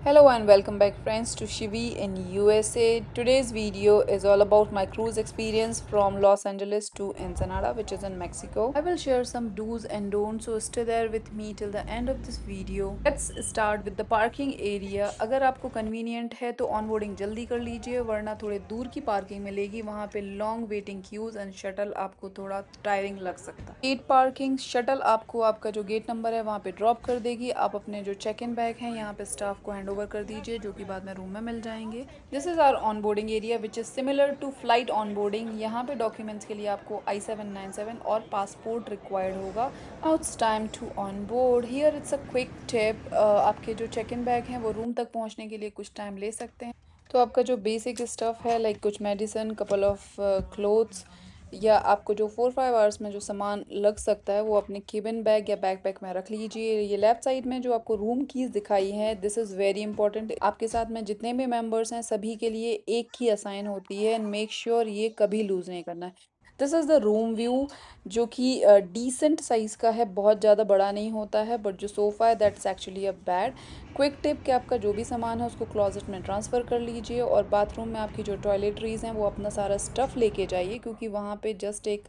Hello and welcome back friends to Shivi in USA. Today's video is all about my cruise experience from Los Angeles to Ensenada, which is in Mexico. I will share some do's and don'ts, so stay there with me till the end of this video. Let's start with the parking area. अगर आपको convenient है तो onboarding जल्दी कर लीजिए, वरना थोड़े दूर की parking मिलेगी, वहाँ पे long waiting queues and shuttle आपको थोड़ा tiring लग सकता है। Gate parking shuttle आपको आपका जो गेट नंबर है वहाँ पे ड्रॉप कर देगी। आप अपने जो चेक इन बैग हैं यहाँ पे स्टाफ को हैंड ओवर कर दीजिए, जो कि बाद में रूम में मिल जाएंगे। This is our onboarding area which is similar to flight onboarding. यहाँ पे डॉक्यूमेंट्स के लिए आपको I-797 और पासपोर्ट रिक्वायर्ड होगा। Now it's time to on board. Here it's a quick tip, आपके जो चेक इन बैग हैं वो रूम तक पहुँचने के लिए कुछ टाइम ले सकते हैं। तो आपका जो बेसिक स्टफ़ है लाइक कुछ मेडिसिन, कपल ऑफ क्लोथ्स, या आपको जो 4-5 आवर्स में जो सामान लग सकता है वो अपने केबिन बैग या बैकपैक में रख लीजिए। ये लेफ्ट साइड में जो आपको रूम कीज़ दिखाई है, दिस इज़ वेरी इंपॉर्टेंट। आपके साथ में जितने भी मेंबर्स हैं सभी के लिए एक ही असाइन होती है, एंड मेक श्योर ये कभी लूज़ नहीं करना है। This is the room view, जो कि डिसेंट साइज़ का है, बहुत ज़्यादा बड़ा नहीं होता है, बट जो सोफ़ा है that's actually a bad. Quick tip कि आपका जो भी सामान है उसको क्लोजेट में ट्रांसफ़र कर लीजिए, और बाथरूम में आपकी जो टॉयलेटरीज़ हैं वो अपना सारा स्टफ़ लेके जाइए, क्योंकि वहाँ पे जस्ट एक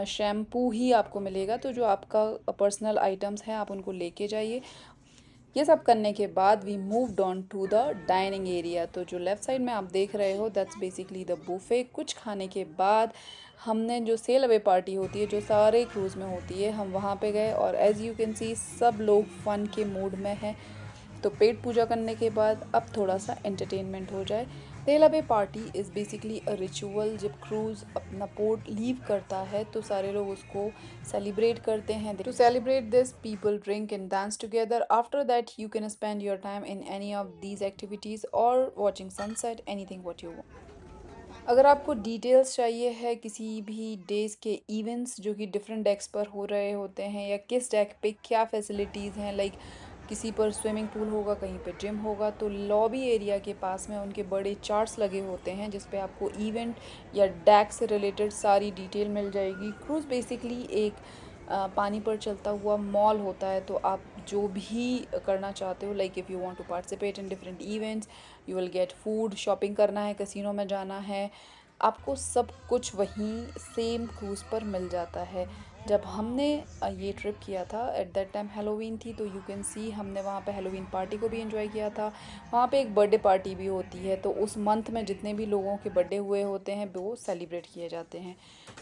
शैम्पू ही आपको मिलेगा। तो जो आपका पर्सनल आइटम्स हैं आप उनको लेके जाइए। ये सब करने के बाद we moved on to the dining area. तो जो लेफ़्ट साइड में आप देख रहे हो दैट्स बेसिकली द बुफे। कुछ खाने के बाद हमने जो सेल अवे पार्टी होती है जो सारे क्रूज़ में होती है, हम वहाँ पे गए, और एज़ यू कैन सी सब लोग फ़न के मूड में हैं। तो पेट पूजा करने के बाद अब थोड़ा सा एंटरटेनमेंट हो जाए। Sail away party is basically a ritual. जब क्रूज़ अपना पोर्ट लीव करता है तो सारे लोग उसको सेलिब्रेट करते हैं। To celebrate this people drink and dance together. After that you can spend your time in any of these activities और watching sunset, anything what you want. अगर आपको डिटेल्स चाहिए है किसी भी डेज़ के इवेंट्स जो कि डिफरेंट डेक्स पर हो रहे होते हैं, या किस डेक पे क्या फैसिलिटीज़ हैं, लाइक किसी पर स्विमिंग पूल होगा, कहीं पे जिम होगा, तो लॉबी एरिया के पास में उनके बड़े चार्ट्स लगे होते हैं जिस पे आपको इवेंट या डेक से रिलेटेड सारी डिटेल मिल जाएगी। क्रूज़ बेसिकली एक पानी पर चलता हुआ मॉल होता है। तो आप जो भी करना चाहते हो, like if you want to participate in different events, you will get food, shopping करना है, कसिनो में जाना है, आपको सब कुछ वहीं सेम क्रूज़ पर मिल जाता है। जब हमने ये ट्रिप किया था एट दैट टाइम हेलोवीन थी, तो यू कैन सी हमने वहाँ पे हेलोवीन पार्टी को भी एंजॉय किया था। वहाँ पे एक बर्थडे पार्टी भी होती है, तो उस मंथ में जितने भी लोगों के बर्थडे हुए होते हैं वो सेलिब्रेट किए जाते हैं।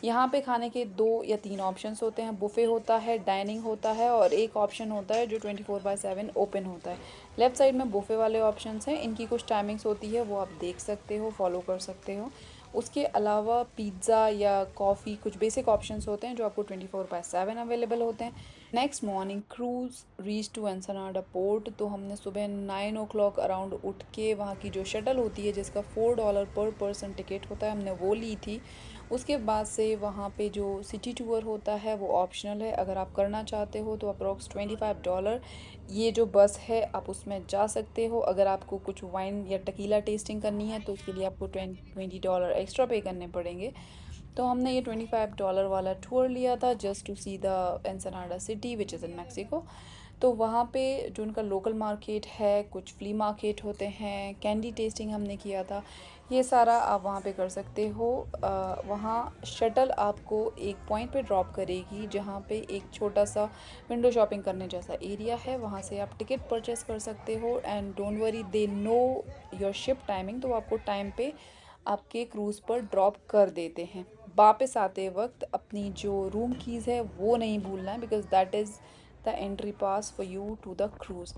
यहाँ पे खाने के 2 या 3 ऑप्शंस होते हैं। बुफे होता है, डाइनिंग होता है, और एक ऑप्शन होता है जो 24/7 ओपन होता है। लेफ़्ट साइड में बुफे वाले ऑप्शंस हैं, इनकी कुछ टाइमिंग्स होती है, वो आप देख सकते हो, फॉलो कर सकते हो। उसके अलावा पिज़्ज़ा या कॉफ़ी, कुछ बेसिक ऑप्शंस होते हैं जो आपको 24/7 अवेलेबल होते हैं। Next morning cruise reach to Ensenada port. तो हमने सुबह 9 o'clock अराउंड उठ के वहाँ की जो शटल होती है जिसका $4 पर पर्सन टिकट होता है, हमने वो ली थी। उसके बाद से वहाँ पे जो सिटी टूर होता है वो ऑप्शनल है, अगर आप करना चाहते हो तो अप्रॉक्स $25। ये जो बस है आप उसमें जा सकते हो। अगर आपको कुछ वाइन या टकीला टेस्टिंग करनी है तो उसके लिए आपको $20 एक्स्ट्रा पे करने पड़ेंगे। तो हमने ये $25 वाला टूर लिया था just to see the Ensenada city which is in Mexico. तो वहाँ पे जो उनका लोकल मार्केट है, कुछ फ्ली मार्केट होते हैं, कैंडी टेस्टिंग हमने किया था, ये सारा आप वहाँ पे कर सकते हो। वहाँ शटल आपको एक पॉइंट पे ड्रॉप करेगी जहाँ पे एक छोटा सा विंडो शॉपिंग करने जैसा एरिया है, वहाँ से आप टिकट परचेस कर सकते हो। And don't worry, they know your ship timing, तो वो आपको टाइम पे आपके क्रूज़ पर ड्रॉप कर देते हैं। वापस आते वक्त अपनी जो रूम कीज़ है वो नहीं भूलना है, because that is the entry pass for you to the cruise.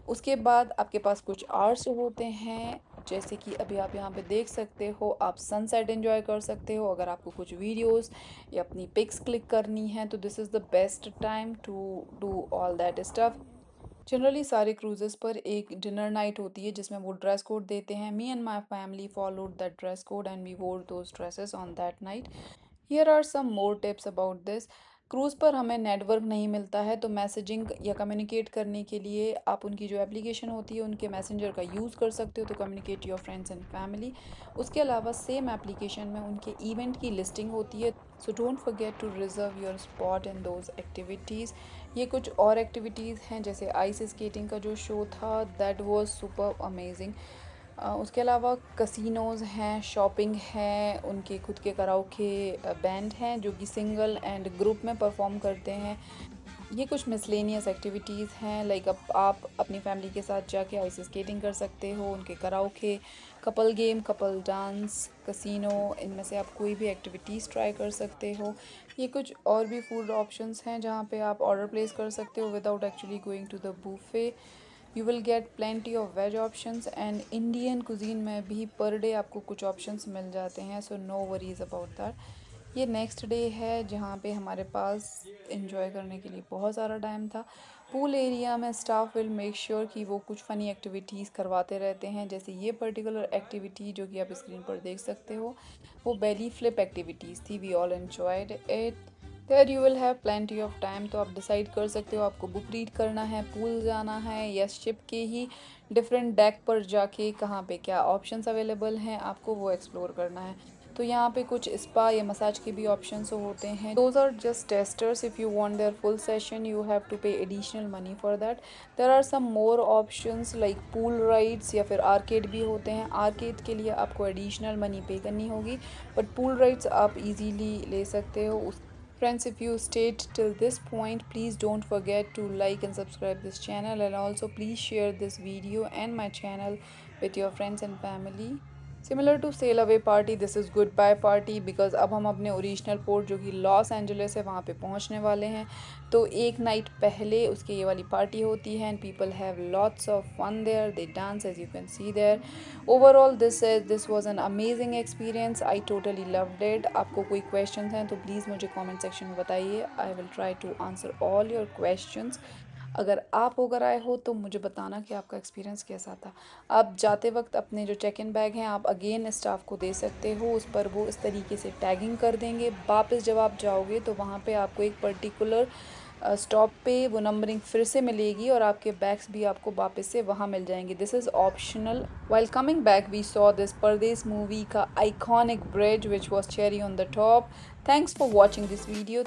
उसके बाद आपके पास कुछ आवर्स होते हैं, जैसे कि अभी आप यहाँ पे देख सकते हो, आप सनसेट एंजॉय कर सकते हो। अगर आपको कुछ वीडियोस या अपनी पिक्स क्लिक करनी है तो this is the best time to do all that stuff. Generally सारे क्रूजेस पर एक डिनर नाइट होती है जिसमें वो ड्रेस कोड देते हैं। Me and my family followed that dress code and we wore those dresses on that night. Here are some more tips about this. Cruise पर हमें नेटवर्क नहीं मिलता है, तो मैसेजिंग या कम्युनिकेट करने के लिए आप उनकी जो एप्लीकेशन होती है उनके मैसेंजर का यूज़ कर सकते हो, तो communicate your friends and family. उसके अलावा सेम एप्लीकेशन में उनके इवेंट की लिस्टिंग होती है, so don't forget to reserve your spot in those activities. ये कुछ और एक्टिविटीज़ हैं जैसे आइस स्केटिंग का जो शो था, दैट वाज सुपर अमेजिंग। उसके अलावा कसिनोज़ हैं, शॉपिंग है, उनके खुद के कराओके बैंड हैं जो कि सिंगल एंड ग्रुप में परफॉर्म करते हैं। ये कुछ मिसलेनियस एक्टिविटीज़ हैं, लाइक अब आप अपनी फैमिली के साथ जाके आइस स्केटिंग कर सकते हो, उनके karaoke, couple game, couple dance, casino, इनमें से आप कोई भी एक्टिविटीज़ ट्राई कर सकते हो। ये कुछ और भी फूड ऑप्शंस हैं जहाँ पे आप ऑर्डर प्लेस कर सकते हो without actually going to the buffet. You will get plenty of veg options and Indian cuisine में भी पर डे आपको कुछ ऑप्शंस मिल जाते हैं, so no worries about that. ये नेक्स्ट डे है जहाँ पे हमारे पास इंजॉय करने के लिए बहुत सारा टाइम था। पूल एरिया में स्टाफ विल मेक श्योर कि वो कुछ फ़नी एक्टिविटीज़ करवाते रहते हैं, जैसे ये पर्टिकुलर एक्टिविटी जो कि आप स्क्रीन पर देख सकते हो, वो बेली फ्लिप एक्टिविटीज़ थी। We all enjoyed it. There you will have plenty of time, तो आप डिसाइड कर सकते हो आपको बुक रीड करना है, पूल जाना है, या शिप के ही डिफरेंट डेक पर जाके कहाँ पे क्या ऑप्शंस अवेलेबल हैं आपको वो एक्सप्लोर करना है। तो यहाँ पे कुछ स्पा या मसाज के भी ऑप्शंस होते हैं। Those are just testers, if you want their full session you have to pay additional money for that. There are some more options like pool rides या फिर आर्केड भी होते हैं। आर्केड के लिए आपको एडिशनल मनी पे करनी होगी, बट पूल राइड्स आप इजीली ले सकते हो। Friends, if you stayed till this point, please don't forget to like and subscribe this channel, and also please share this video and my channel with your friends and family. Similar to sail away party, this is goodbye party, because अब हम अपने original port जो कि Los Angeles है वहाँ पे पहुँचने वाले हैं। तो एक नाइट पहले उसके ये वाली पार्टी होती है and people have lots of fun there, they dance as you can see there. Overall this was an amazing experience, I totally loved it. आपको कोई क्वेश्चन हैं तो प्लीज़ मुझे कॉमेंट सेक्शन में बताइए, I will try to answer all your questions. अगर आप होकर आए हो तो मुझे बताना कि आपका एक्सपीरियंस कैसा था। आप जाते वक्त अपने जो चेक इन बैग हैं आप अगेन स्टाफ को दे सकते हो, उस पर वो इस तरीके से टैगिंग कर देंगे। वापस जब आप जाओगे तो वहाँ पे आपको एक पर्टिकुलर स्टॉप पे वो नंबरिंग फिर से मिलेगी और आपके बैग्स भी आपको वापस से वहाँ मिल जाएंगे। This is optional. While coming back we saw this Pardes movie का iconic bridge which was cherry on the top. Thanks for watching this video.